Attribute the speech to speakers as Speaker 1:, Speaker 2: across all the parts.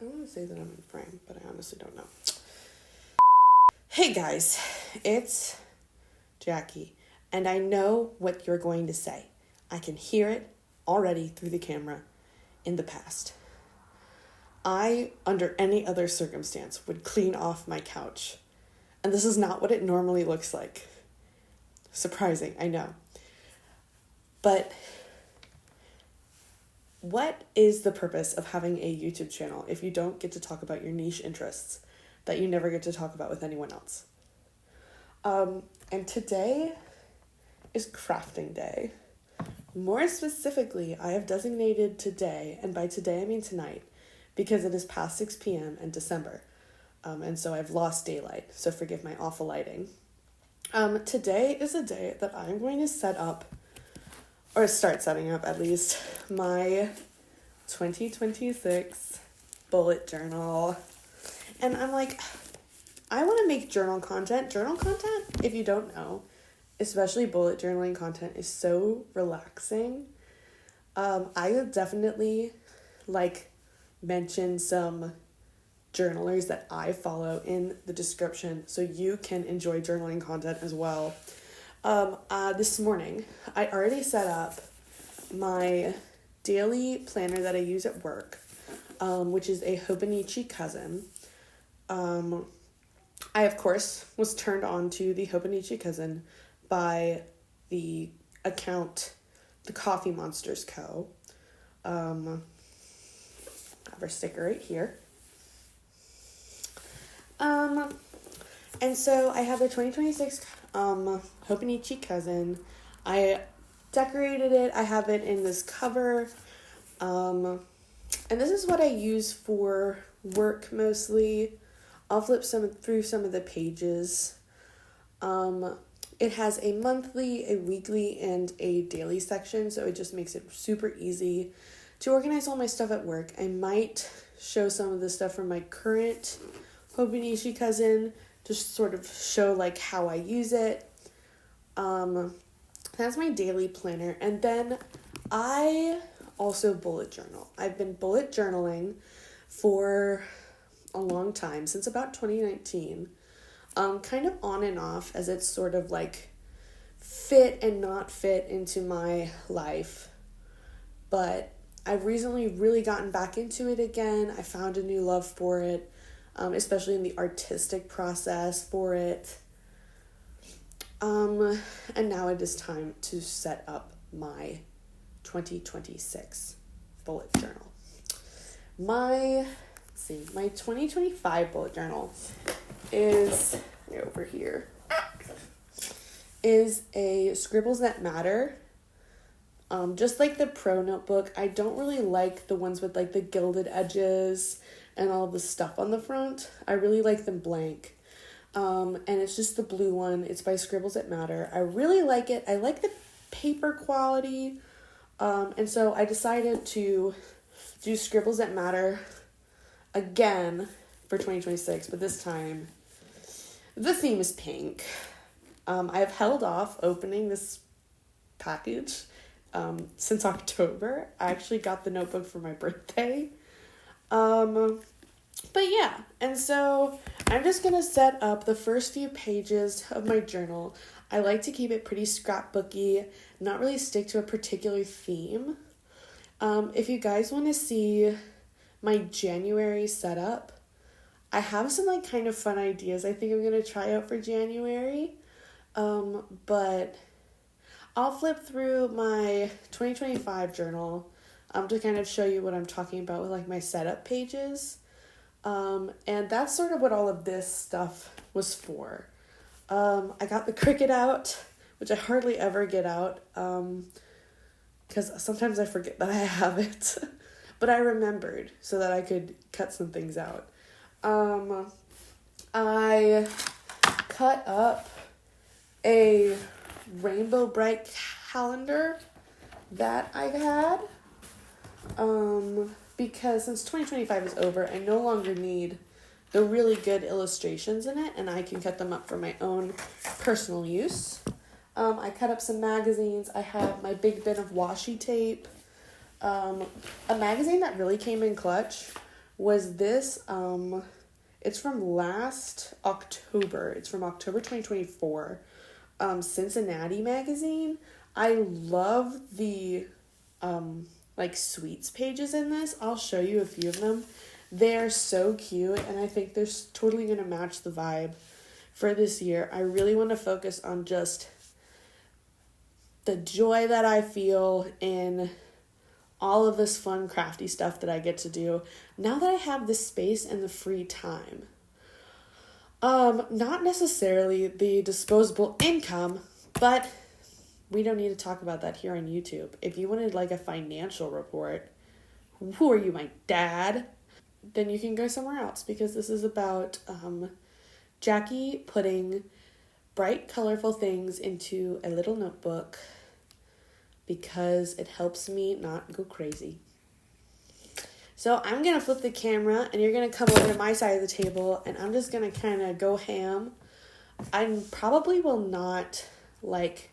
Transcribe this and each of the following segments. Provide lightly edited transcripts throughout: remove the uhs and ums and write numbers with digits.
Speaker 1: I want to say that I'm in frame, but I honestly don't know. Hey guys, it's Jackie, and I know what you're going to say. I can hear it already through the camera in the past. I, under any other circumstance, would clean off my couch, and this is not what it normally looks like. Surprising, I know. But what is the purpose of having a YouTube channel if you don't get to talk about your niche interests that you never get to talk about with anyone else? And today is crafting day. More specifically, I have designated today, and by today I mean tonight, because it is past 6 p.m. in December. And so I've lost daylight, so forgive my awful lighting. Today is a day that I'm going to set up, or start setting up at least, my 2026 bullet journal. And I'm like, I want to make journal content. Journal content, if you don't know, especially bullet journaling content, is so relaxing. I would definitely mention some journalers that I follow in the description so you can enjoy journaling content as well. This morning, I already set up my daily planner that I use at work, which is a Hobonichi Cousin. I, of course, was turned on to the Hobonichi Cousin by the account thecoffeemonsterzco. I have our sticker right here. And so I have the 2026 Hobonichi Cousin. I decorated it. I have it in this cover. And this is what I use for work mostly. I'll flip through some of the pages. It has a monthly, a weekly, and a daily section, so it just makes it super easy to organize all my stuff at work. I might show some of the stuff from my current Hobonichi Cousin, just sort of show how I use it. That's my daily planner. And then I also bullet journal. I've been bullet journaling for a long time, since about 2019. Kind of on and off as it's sort of fit and not fit into my life. But I've recently really gotten back into it again. I found a new love for it. Especially in the artistic process for it. And now it is time to set up my 2026 bullet journal. My 2025 bullet journal is, over here, is a Scribbles that matter. Just like the Pro notebook, I don't really like the ones with the gilded edges and all the stuff on the front. I really like them blank. And it's just the blue one. It's by Scribbles That Matter. I really like it. I like the paper quality. And so I decided to do Scribbles That Matter again for 2026, but this time the theme is pink. I've held off opening this package since October. I actually got the notebook for my birthday. But yeah, and so I'm just going to set up the first few pages of my journal. I like to keep it pretty scrapbooky, not really stick to a particular theme. If you guys want to see my January setup, I have some kind of fun ideas I think I'm going to try out for January. But I'll flip through my 2025 journal to kind of show you what I'm talking about with my setup pages. And that's sort of what all of this stuff was for. I got the Cricut out, which I hardly ever get out, because sometimes I forget that I have it, but I remembered so that I could cut some things out. I cut up a Rainbow Bright calendar that I've had, because since 2025 is over, I no longer need the really good illustrations in it, and I can cut them up for my own personal use. I cut up some magazines. I have my big bin of washi tape, a magazine that really came in clutch was this, it's from last October. It's from October 2024. Cincinnati magazine. I love the like sweets pages in this. I'll show you a few of them. They're so cute, and I think they're totally gonna match the vibe for this year. I really want to focus on just the joy that I feel in all of this fun crafty stuff that I get to do now that I have the space and the free time. Not necessarily the disposable income, but we don't need to talk about that here on YouTube. If you wanted like a financial report, who are you, my dad? Then you can go somewhere else, because this is about Jackie putting bright, colorful things into a little notebook because it helps me not go crazy. So I'm going to flip the camera, and you're going to come over to my side of the table, and I'm just going to kind of go ham. I probably will not, like,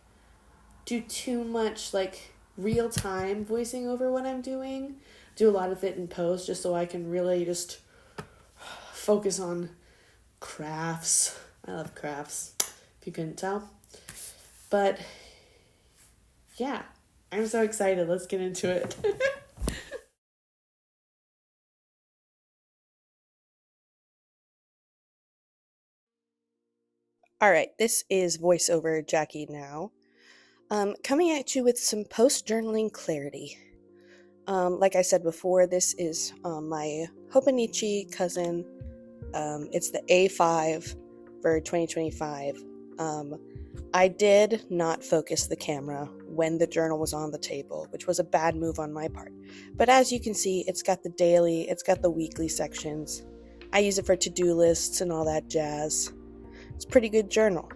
Speaker 1: do too much, like, real-time voicing over what I'm doing. Do a lot of it in post, just so I can really just focus on crafts. I love crafts, if you couldn't tell. But, yeah, I'm so excited. Let's get into it. All right, this is voiceover Jackie now. Coming at you with some post-journaling clarity. Like I said before, this is my Hobonichi Cousin. It's the A5 for 2025. I did not focus the camera when the journal was on the table, which was a bad move on my part. But as you can see, it's got the daily, it's got the weekly sections. I use it for to-do lists and all that jazz. It's a pretty good journal.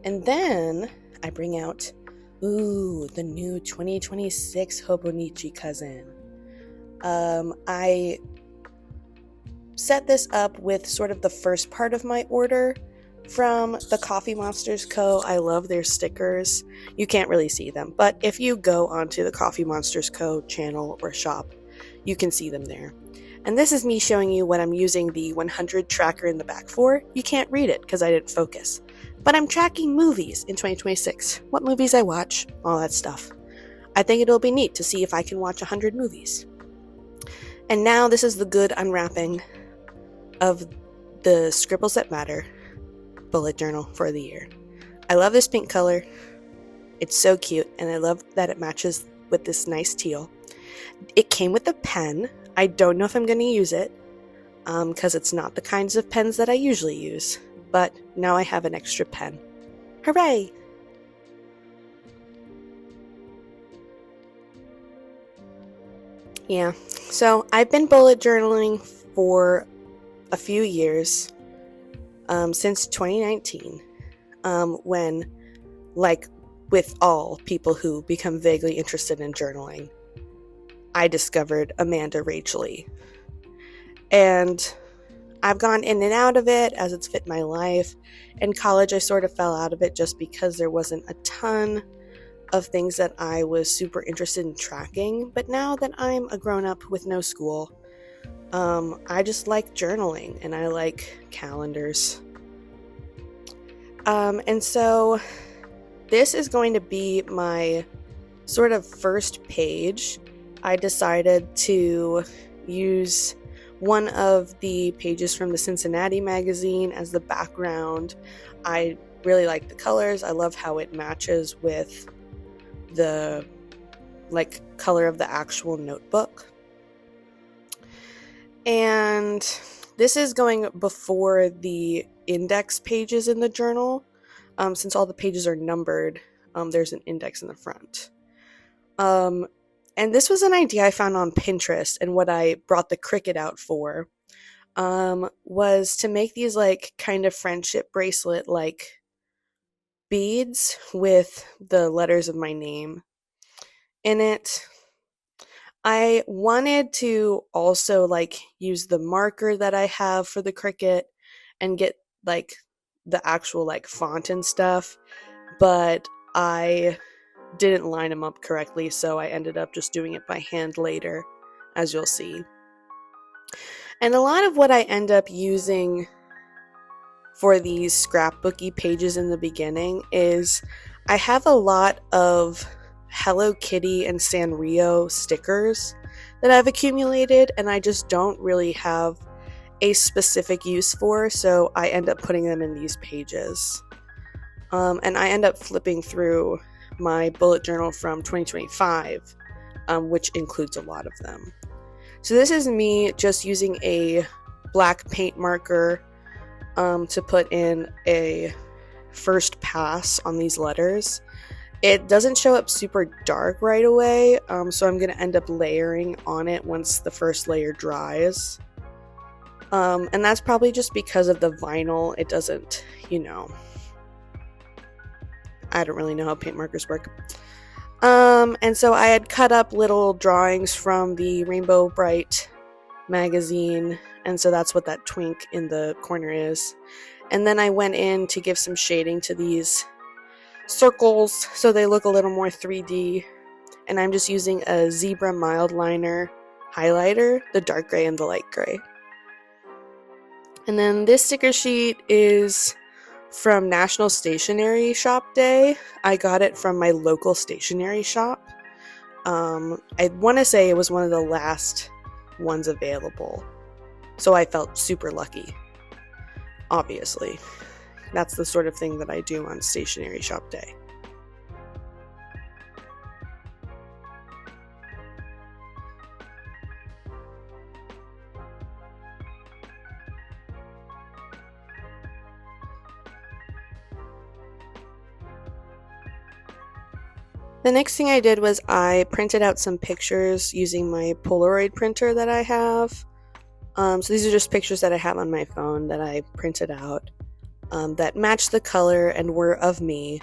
Speaker 1: And then I bring out, the new 2026 Hobonichi Cousin. I set this up with sort of the first part of my order from the thecoffeemonsterzco. I love their stickers. You can't really see them, but if you go onto the thecoffeemonsterzco channel or shop, you can see them there. And this is me showing you what I'm using the 100 tracker in the back for. You can't read it because I didn't focus. But I'm tracking movies in 2026. What movies I watch, all that stuff. I think it'll be neat to see if I can watch 100 movies. And now this is the good unwrapping of the Scribbles That Matter bullet journal for the year. I love this pink color. It's so cute, and I love that it matches with this nice teal. It came with a pen. I don't know if I'm going to use it because it's not the kinds of pens that I usually use, but now I have an extra pen. Hooray! Yeah, so I've been bullet journaling for a few years, since 2019, when, like with all people who become vaguely interested in journaling, I discovered RachLee. And I've gone in and out of it as it's fit my life. In college, I sort of fell out of it just because there wasn't a ton of things that I was super interested in tracking. But now that I'm a grown-up with no school, I just like journaling, and I like calendars. And so this is going to be my sort of first page. I decided to use one of the pages from the Cincinnati magazine as the background. I really like the colors. I love how it matches with the color of the actual notebook. And this is going before the index pages in the journal. Since all the pages are numbered, there's an index in the front. And this was an idea I found on Pinterest, and what I brought the Cricut out for was to make these kind of friendship bracelet beads with the letters of my name in it. I wanted to also use the marker that I have for the Cricut and get the actual font and stuff, but I didn't line them up correctly, so I ended up just doing it by hand later, as you'll see. And a lot of what I end up using for these scrapbooky pages in the beginning is I have a lot of Hello Kitty and Sanrio stickers that I've accumulated, and I just don't really have a specific use for, so I end up putting them in these pages. And I end up flipping through my bullet journal from 2025, which includes a lot of them. So this is me just using a black paint marker to put in a first pass on these letters. It doesn't show up super dark right away, so I'm going to end up layering on it once the first layer dries. And that's probably just because of the vinyl. It doesn't, I don't really know how paint markers work. And so I had cut up little drawings from the Rainbow Bright magazine, and so that's what that twink in the corner is. And then I went in to give some shading to these circles so they look a little more 3D, and I'm just using a Zebra Mild Liner highlighter, the dark gray and the light gray. And then this sticker sheet is from National Stationery Shop Day. I got it from my local stationery shop. I want to say it was one of the last ones available, so I felt super lucky. Obviously, that's the sort of thing that I do on Stationery Shop Day. The next thing I did was I printed out some pictures using my Polaroid printer that I have. So these are just pictures that I have on my phone that I printed out that matched the color and were of me.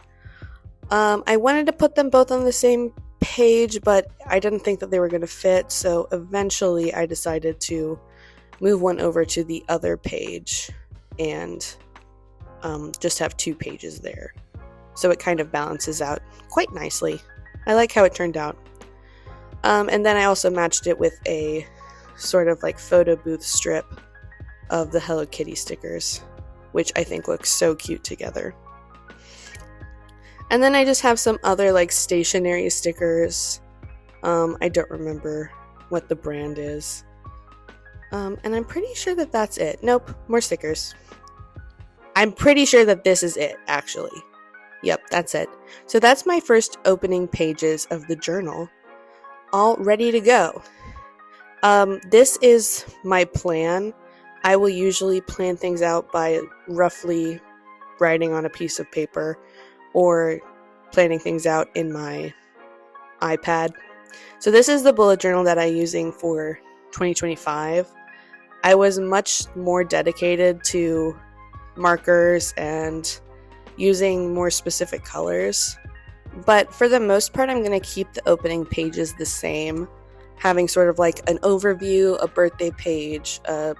Speaker 1: I wanted to put them both on the same page, but I didn't think that they were going to fit, so eventually I decided to move one over to the other page and just have two pages there. So it kind of balances out quite nicely. I like how it turned out. And then I also matched it with a sort of like photo booth strip of the Hello Kitty stickers, which I think looks so cute together. And then I just have some other like stationery stickers. I don't remember what the brand is. And I'm pretty sure that that's it. Nope, more stickers. I'm pretty sure that this is it, actually. Yep, that's it. So that's my first opening pages of the journal, all ready to go. This is my plan. I will usually plan things out by roughly writing on a piece of paper or planning things out in my iPad. So this is the bullet journal that I'm using for 2025. I was much more dedicated to markers and using more specific colors, but for the most part I'm going to keep the opening pages the same, having sort of like an overview, a birthday page, a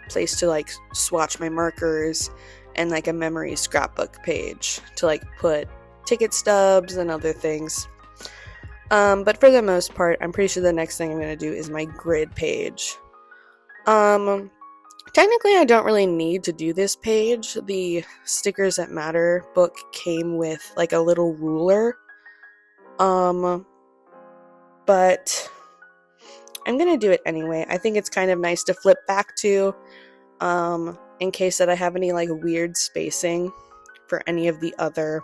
Speaker 1: place to like swatch my markers, and like a memory scrapbook page to like put ticket stubs and other things. But for the most part, I'm pretty sure the next thing I'm going to do is my grid page. Technically, I don't really need to do this page. The Stickers That Matter book came with like a little ruler. But I'm gonna do it anyway. I think it's kind of nice to flip back to, in case that I have any like weird spacing for any of the other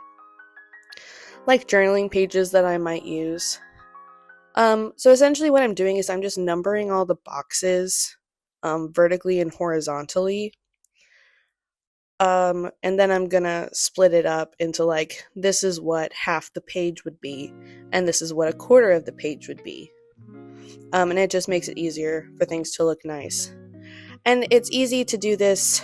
Speaker 1: like journaling pages that I might use. So essentially what I'm doing is I'm just numbering all the boxes vertically and horizontally. And then I'm gonna split it up into like, this is what half the page would be, and this is what a quarter of the page would be. And it just makes it easier for things to look nice. And it's easy to do this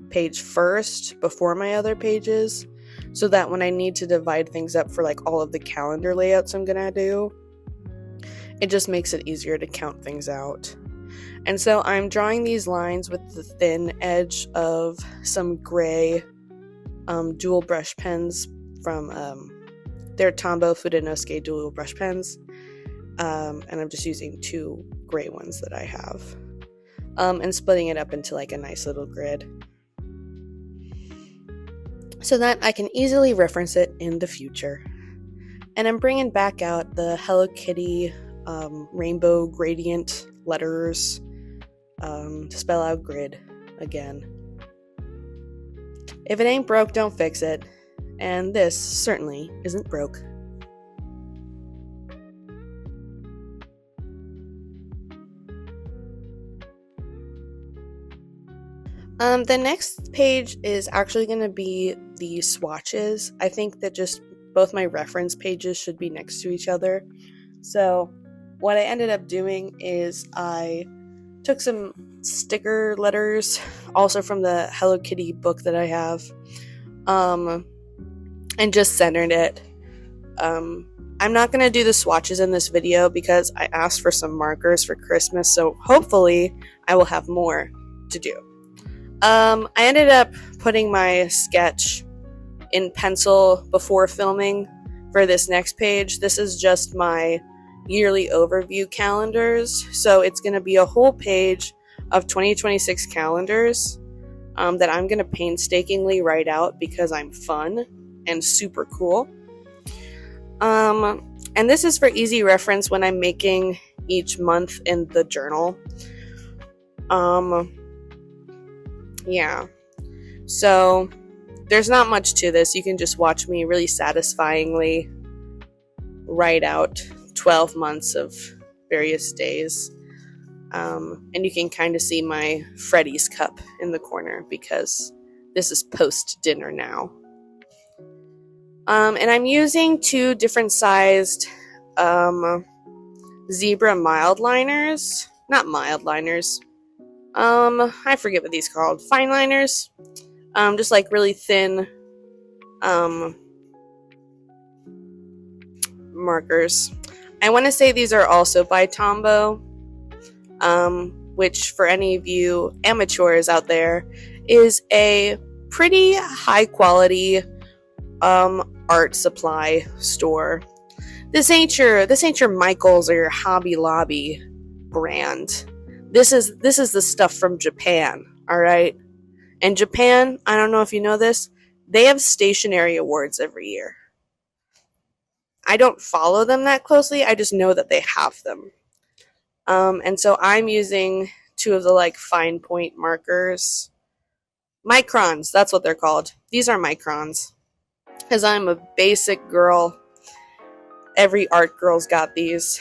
Speaker 1: page first before my other pages, so that when I need to divide things up for like all of the calendar layouts I'm gonna do, it just makes it easier to count things out. And so I'm drawing these lines with the thin edge of some gray dual brush pens from their Tombow Fudenosuke dual brush pens. And I'm just using two gray ones that I have. and splitting it up into like a nice little grid so that I can easily reference it in the future. And I'm bringing back out the Hello Kitty rainbow gradient letters to spell out grid again. If it ain't broke, don't fix it. And this certainly isn't broke. The next page is actually going to be the swatches. I think that just both my reference pages should be next to each other. So what I ended up doing is I took some sticker letters, also from the Hello Kitty book that I have, and just centered it. I'm not going to do the swatches in this video because I asked for some markers for Christmas, so hopefully I will have more to do. I ended up putting my sketch in pencil before filming for this next page. This is just my yearly overview calendars, so it's going to be a whole page of 2026 calendars that I'm going to painstakingly write out because I'm fun and super cool. And this is for easy reference when I'm making each month in the journal. Yeah, so there's not much to this. You can just watch me really satisfyingly write out 12 months of various days. And you can kind of see my Freddy's cup in the corner because this is post-dinner now. And I'm using 2 different sized zebra mild liners. Not mild liners. I forget what these are called. Fine liners. Just like really thin markers. I want to say these are also by Tombow, which for any of you amateurs out there is a pretty high quality art supply store. This ain't your Michaels or your Hobby Lobby brand. This is the stuff from Japan, all right? And Japan, I don't know if you know this, they have stationery awards every year. I don't follow them that closely, I just know that they have them. And so I'm using 2 of the like fine point markers. Microns, that's what they're called. These are microns. Because I'm a basic girl. Every art girl's got these.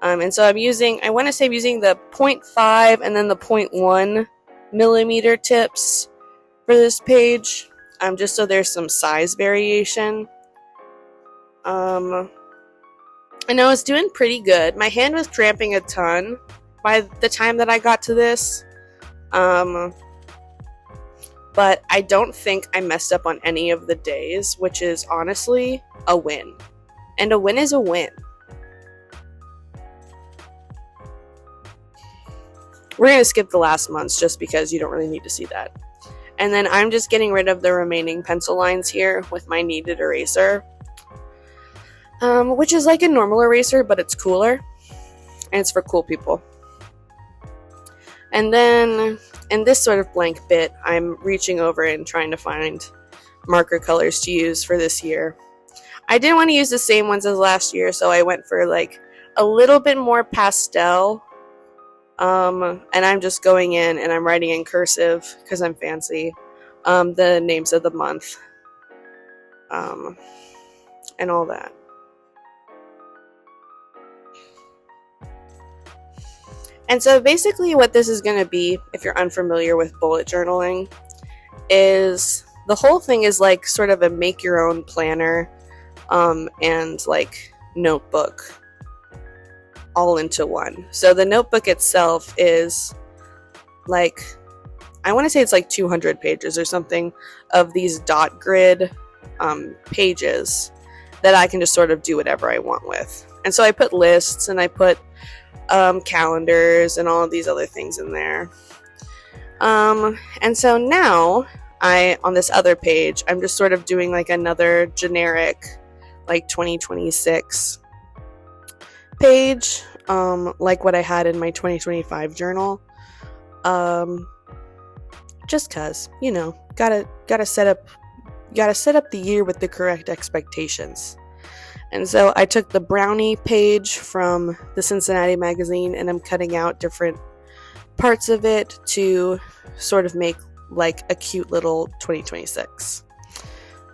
Speaker 1: And so I'm using the 0.5 and then the 0.1 millimeter tips for this page, just so there's some size variation. And I was doing pretty good. My hand was cramping a ton by the time that I got to this. But I don't think I messed up on any of the days, which is honestly a win. And a win is a win. We're going to skip the last months just because you don't really need to see that. And then I'm just getting rid of the remaining pencil lines here with my kneaded eraser. Which is like a normal eraser, but it's cooler. And it's for cool people. And then in this sort of blank bit, I'm reaching over and trying to find marker colors to use for this year. I didn't want to use the same ones as last year, so I went for like a little bit more pastel. And I'm just going in and I'm writing in cursive because I'm fancy, the names of the month, and all that. And so basically what this is going to be, if you're unfamiliar with bullet journaling, is the whole thing is like sort of a make your own planner, and like notebook all into one. So the notebook itself is like, I want to say it's like 200 pages or something of these dot grid pages that I can just sort of do whatever I want with. And so I put lists and I put calendars and all of these other things in there. And so now on this other page, I'm just sort of doing like another generic like 2026 page, like what I had in my 2025 journal. Just cause, gotta set up the year with the correct expectations. And so I took the brownie page from the Cincinnati magazine and I'm cutting out different parts of it to sort of make like a cute little 2026.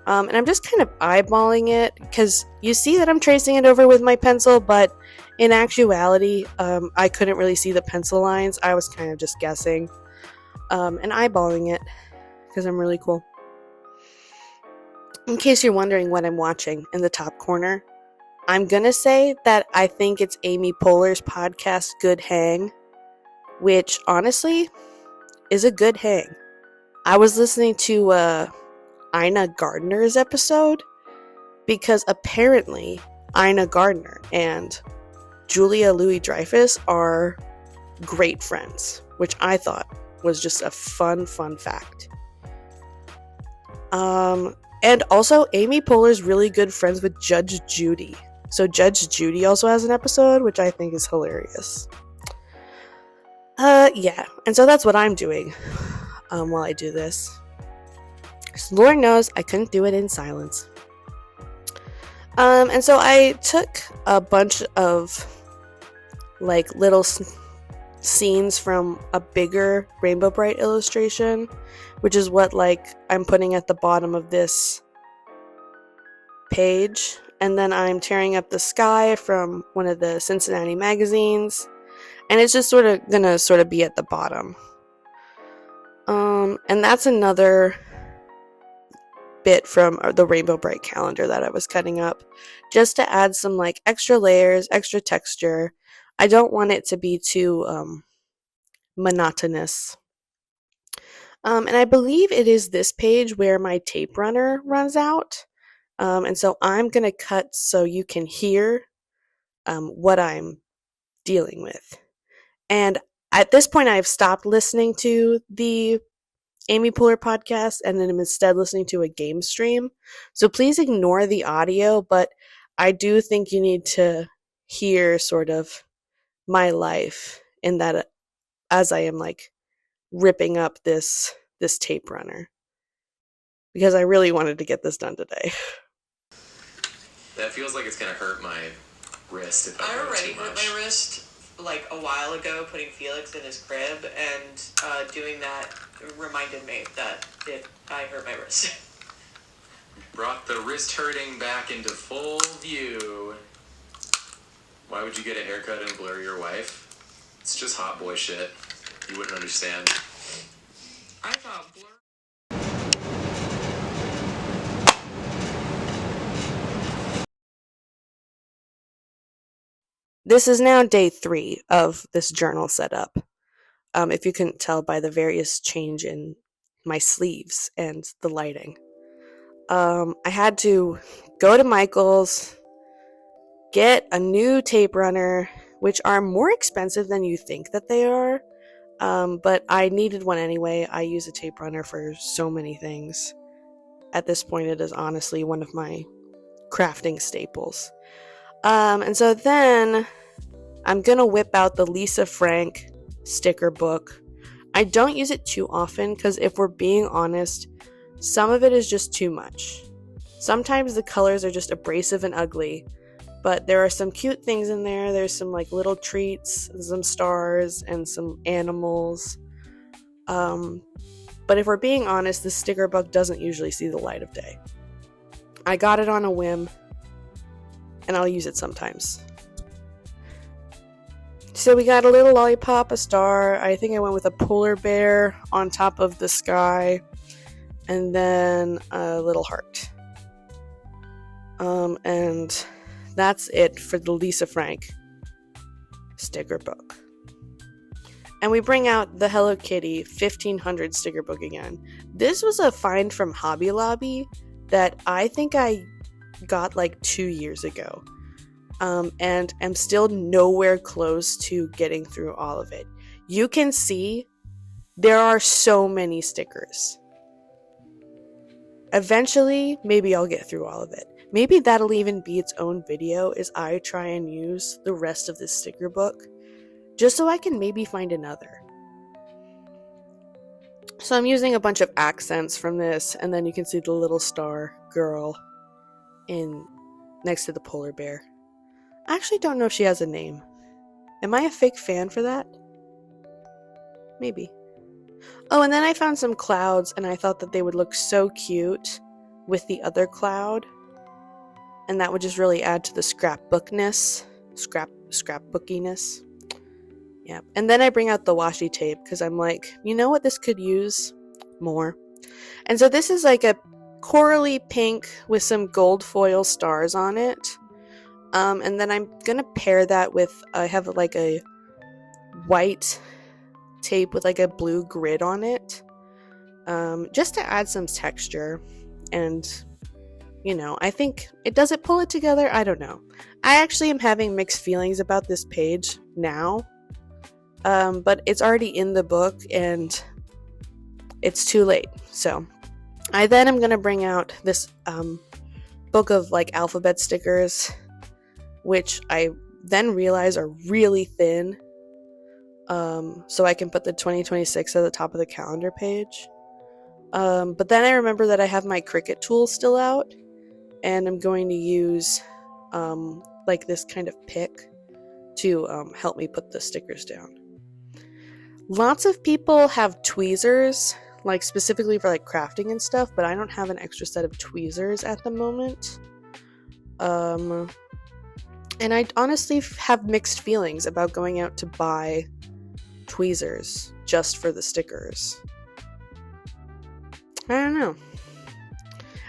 Speaker 1: And I'm just kind of eyeballing it because you see that I'm tracing it over with my pencil, but in actuality, I couldn't really see the pencil lines. I was kind of just guessing and eyeballing it because I'm really cool. In case you're wondering what I'm watching in the top corner, I'm gonna say that I think it's Amy Poehler's podcast, Good Hang, which honestly is a good hang. I was listening to Ina Gardner's episode because apparently Ina Gardner and Julia Louis-Dreyfus are great friends, which I thought was just a fun fact. And also Amy Poehler's really good friends with Judge Judy. So Judge Judy also has an episode, which I think is hilarious. Yeah, and so that's what I'm doing while I do this. So Lord knows I couldn't do it in silence. And so I took a bunch of like little scenes from a bigger Rainbow Bright illustration, which is what like I'm putting at the bottom of this page. And then I'm tearing up the sky from one of the Cincinnati magazines. And it's just gonna be at the bottom. And that's another bit from the Rainbow Bright calendar that I was cutting up, just to add some like extra layers, extra texture. I don't want it to be too monotonous. And I believe it is this page where my tape runner runs out. And so I'm gonna cut so you can hear what I'm dealing with. And at this point, I've stopped listening to the Amy Poehler podcast and then I'm instead listening to a game stream. So please ignore the audio, but I do think you need to hear sort of my life in that as I am like ripping up this tape runner. Because I really wanted to get this done today.
Speaker 2: That feels like it's going to hurt my wrist if I
Speaker 3: I
Speaker 2: go
Speaker 3: already
Speaker 2: too
Speaker 3: hurt
Speaker 2: much.
Speaker 3: my wrist like a while ago putting Felix in his crib, and doing that reminded me that I hurt my wrist.
Speaker 2: Brought the wrist hurting back into full view. Why would you get a haircut and blur your wife? It's just hot boy shit. You wouldn't understand.
Speaker 3: I thought blur.
Speaker 1: This is now day 3 of this journal setup. If you couldn't tell by the various change in my sleeves and the lighting. I had to go to Michael's, get a new tape runner, which are more expensive than you think that they are. But I needed one anyway. I use a tape runner for so many things. At this point, it is honestly one of my crafting staples. And so then I'm gonna whip out the Lisa Frank sticker book. I don't use it too often because if we're being honest, some of it is just too much. Sometimes the colors are just abrasive and ugly, but there are some cute things in there. There's some like little treats, some stars, and some animals. But if we're being honest, the sticker book doesn't usually see the light of day. I got it on a whim, and I'll use it sometimes. So we got a little lollipop, a star. I think I went with a polar bear on top of the sky, and then a little heart. And that's it for the Lisa Frank sticker book. And we bring out the Hello Kitty 1500 sticker book again. This was a find from Hobby Lobby that I think I got like 2 years ago. And I'm still nowhere close to getting through all of it. You can see there are so many stickers. Eventually, maybe I'll get through all of it. Maybe that'll even be its own video as I try and use the rest of this sticker book, just so I can maybe find another. So I'm using a bunch of accents from this, and then you can see the little star girl next to the polar bear. I actually don't know if she has a name. Am I a fake fan for that? Maybe. Oh, and then I found some clouds, and I thought that they would look so cute with the other cloud. And that would just really add to the scrapbookiness. Yeah. And then I bring out the washi tape, because I'm like, you know what this could use more? And so this is like a corally pink with some gold foil stars on it. And then I'm gonna pair that with, I have like a white tape with like a blue grid on it, just to add some texture. And you know, I think does it pull it together? I don't know. I actually am having mixed feelings about this page now, but it's already in the book and it's too late. So I then am gonna bring out this book of like alphabet stickers, which I then realize are really thin, so I can put the 2026 at the top of the calendar page. But then I remember that I have my Cricut tool still out, and I'm going to use like this kind of pick to help me put the stickers down. Lots of people have tweezers, like specifically for like crafting and stuff, but I don't have an extra set of tweezers at the moment. And I honestly have mixed feelings about going out to buy tweezers just for the stickers. I don't know.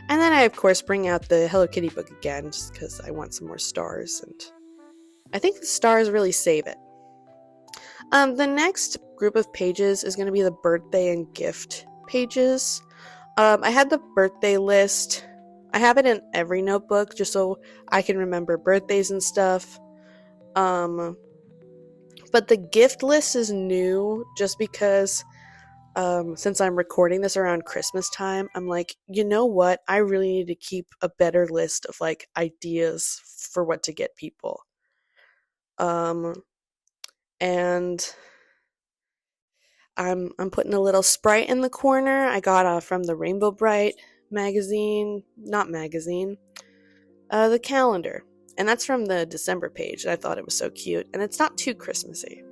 Speaker 1: And then I, of course, bring out the Hello Kitty book again, just because I want some more stars, and I think the stars really save it. The next group of pages is going to be the birthday and gift pages. I had the birthday list. I have it in every notebook just so I can remember birthdays and stuff. But the gift list is new just because since I'm recording this around Christmas time, I'm like, you know what? I really need to keep a better list of like ideas for what to get people. And I'm putting a little sprite in the corner. I got from the Rainbow Bright magazine, the calendar. And that's from the December page. I thought it was so cute. And it's not too Christmassy.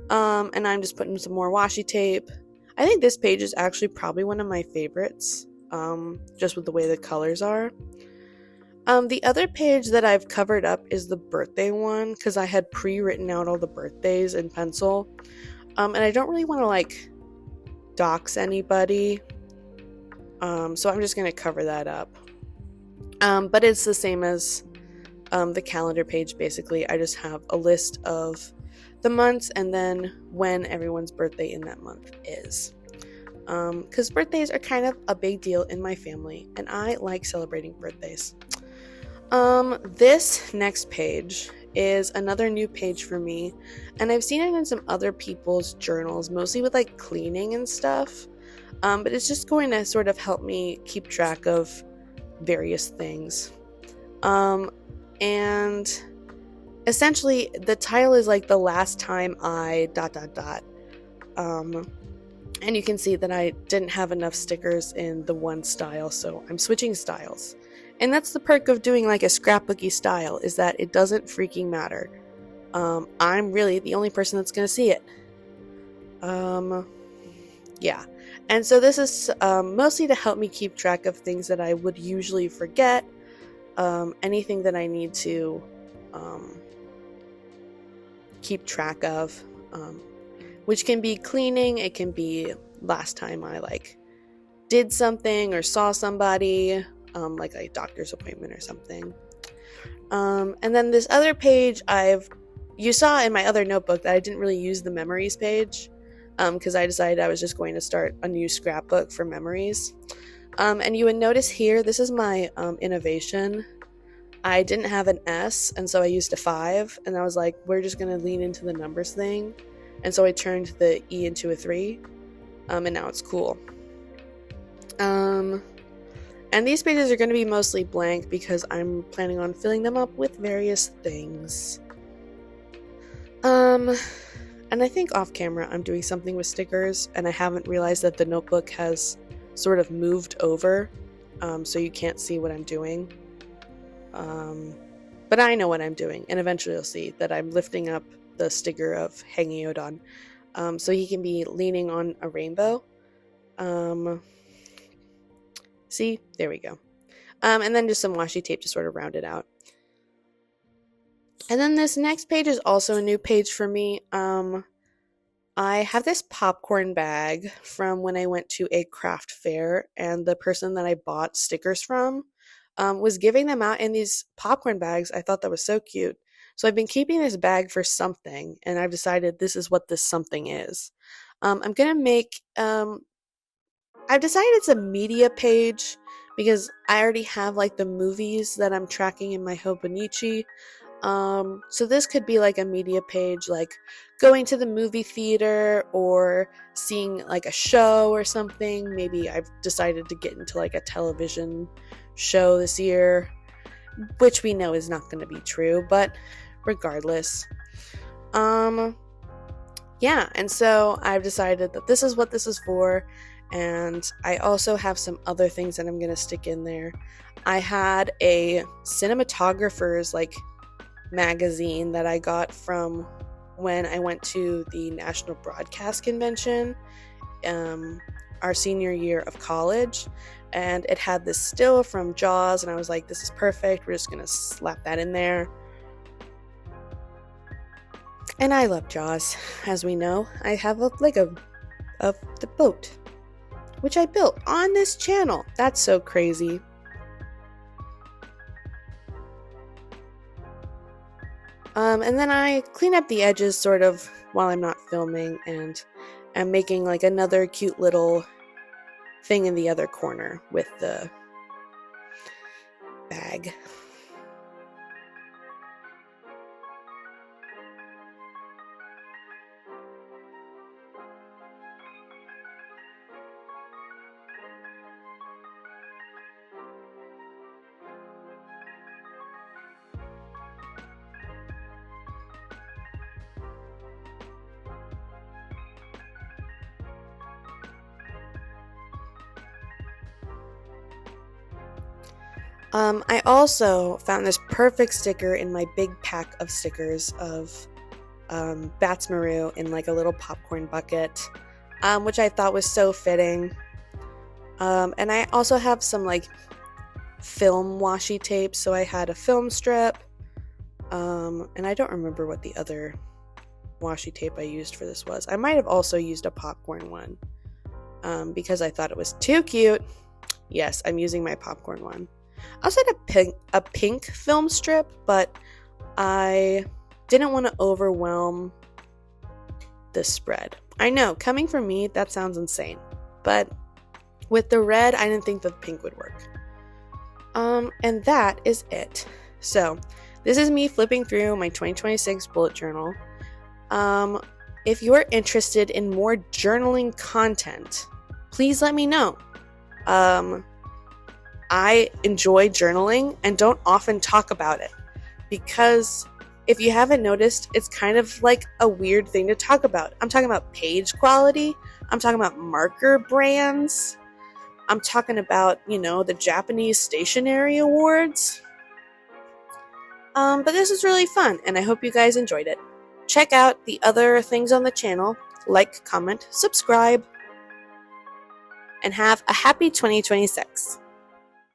Speaker 1: And I'm just putting some more washi tape. I think this page is actually probably one of my favorites, just with the way the colors are. The other page that I've covered up is the birthday one, because I had pre-written out all the birthdays in pencil. And I don't really want to, like, dox anybody. So I'm just going to cover that up. But it's the same as the calendar page, basically. I just have a list of the months and then when everyone's birthday in that month is. Because birthdays are kind of a big deal in my family, and I like celebrating birthdays. This next page is another new page for me, and I've seen it in some other people's journals, mostly with like cleaning and stuff. But it's just going to sort of help me keep track of various things. And essentially the title is like the last time I ... And you can see that I didn't have enough stickers in the one style, so I'm switching styles. And that's the perk of doing like a scrapbooky style, is that it doesn't freaking matter. I'm really the only person that's going to see it. Yeah. And so this is mostly to help me keep track of things that I would usually forget. Anything that I need to keep track of. Which can be cleaning, it can be last time I like did something or saw somebody, like a doctor's appointment or something. And then this other page you saw in my other notebook that I didn't really use the memories page, because I decided I was just going to start a new scrapbook for memories. And you would notice here, this is my innovation. I didn't have an S, and so I used a 5, and I was like, we're just going to lean into the numbers thing. And so I turned the E into a 3, and now it's cool. And these pages are going to be mostly blank because I'm planning on filling them up with various things. And I think off camera I'm doing something with stickers, and I haven't realized that the notebook has sort of moved over, so you can't see what I'm doing. But I know what I'm doing, and eventually you'll see that I'm lifting up the sticker of Hangyodan, so he can be leaning on a rainbow. See? There we go. And then just some washi tape to sort of round it out. And then this next page is also a new page for me. I have this popcorn bag from when I went to a craft fair, and the person that I bought stickers from was giving them out in these popcorn bags. I thought that was so cute. So I've been keeping this bag for something, and I've decided this is what this something is. I'm going to make, I've decided it's a media page because I already have like the movies that I'm tracking in my Hobonichi. So this could be like a media page, like going to the movie theater or seeing like a show or something. Maybe I've decided to get into like a television show this year, which we know is not going to be true, but regardless. Yeah, and so I've decided that this is what this is for, and I also have some other things that I'm going to stick in there. I had a cinematographer's like magazine that I got from when I went to the National Broadcast Convention our senior year of college, and it had this still from Jaws, and I was like, this is perfect, we're just gonna slap that in there. And I love Jaws, as we know. I have the boat, which I built on this channel. That's so crazy. And then I clean up the edges sort of while I'm not filming, and I'm making like another cute little thing in the other corner with the bag. I also found this perfect sticker in my big pack of stickers of Batsmaru in like a little popcorn bucket, which I thought was so fitting. And I also have some like film washi tape, so I had a film strip, and I don't remember what the other washi tape I used for this was. I might have also used a popcorn one, because I thought it was too cute. Yes, I'm using my popcorn one. I also had a pink film strip, but I didn't want to overwhelm the spread. I know, coming from me, that sounds insane, but with the red, I didn't think the pink would work. And that is it. So, this is me flipping through my 2026 bullet journal. If you're interested in more journaling content, please let me know. I enjoy journaling and don't often talk about it because if you haven't noticed, it's kind of like a weird thing to talk about. I'm talking about page quality. I'm talking about marker brands. I'm talking about, the Japanese Stationery Awards. But this is really fun, and I hope you guys enjoyed it. Check out the other things on the channel. Like, comment, subscribe, and have a happy 2026.